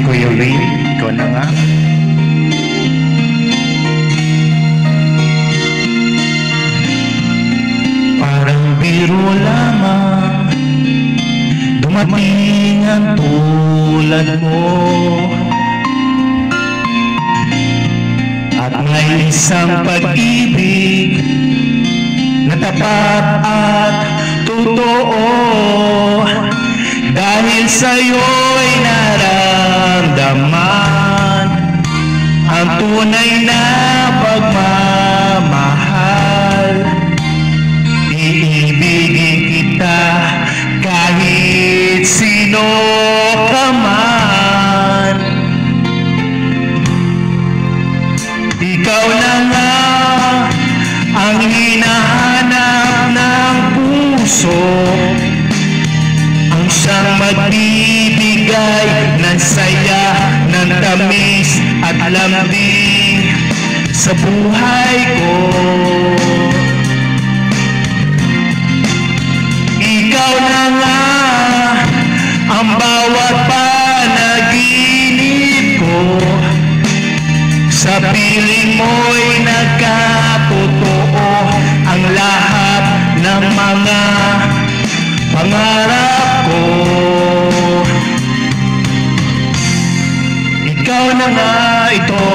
Kuya Ray, ikaw na nga. Parang biro lamang dumating ang tulad mo, at may isang pag-ibig na tapat at totoo. Dahil sa'yo'y naramdaman ang tunay na pagmamahal. Iibigin kita kahit sino ka man. Ikaw na nga ang hinahanap ng puso, ang siyang magbibigay ng saya, ng tamis at lambing sa buhay ko. Ikaw na nga ang bawat panaginip ko, sa piling mo'y nagkatotoo ang lahat ng mga pangarap ko. Ikaw na nga ito.